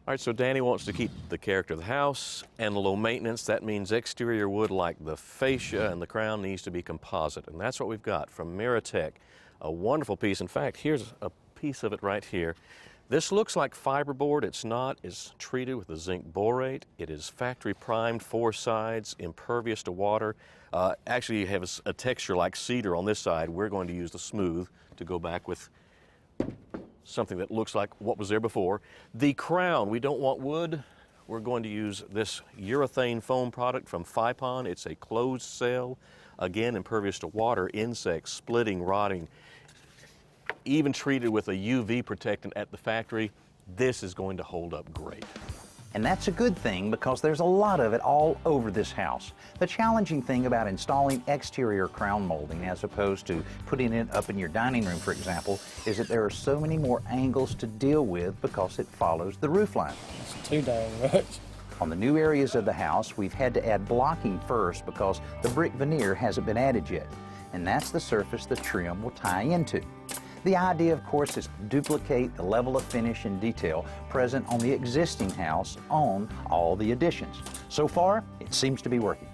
All right, so Danny wants to keep the character of the house and low maintenance. That means exterior wood like the fascia and the crown needs to be composite. And that's what we've got from Miratech. A wonderful piece. In fact, here's a piece of it right here. This looks like fiberboard. It's not. It's treated with a zinc borate. It is factory primed, 4 sides, impervious to water. Actually, you have a texture like cedar on this side. We're going to use the smooth to go back with something that looks like what was there before. The crown, we don't want wood. We're going to use this urethane foam product from Fypon. It's a closed cell, again, impervious to water, insects, splitting, rotting, even treated with a UV protectant at the factory. This is going to hold up great. And that's a good thing because there's a lot of it all over this house. The challenging thing about installing exterior crown molding as opposed to putting it up in your dining room, for example, is that there are so many more angles to deal with because it follows the roof line. It's too dang much. On the new areas of the house, we've had to add blocking first because the brick veneer hasn't been added yet. And that's the surface the trim will tie into. The idea, of course, is to duplicate the level of finish and detail present on the existing house on all the additions. So far, it seems to be working.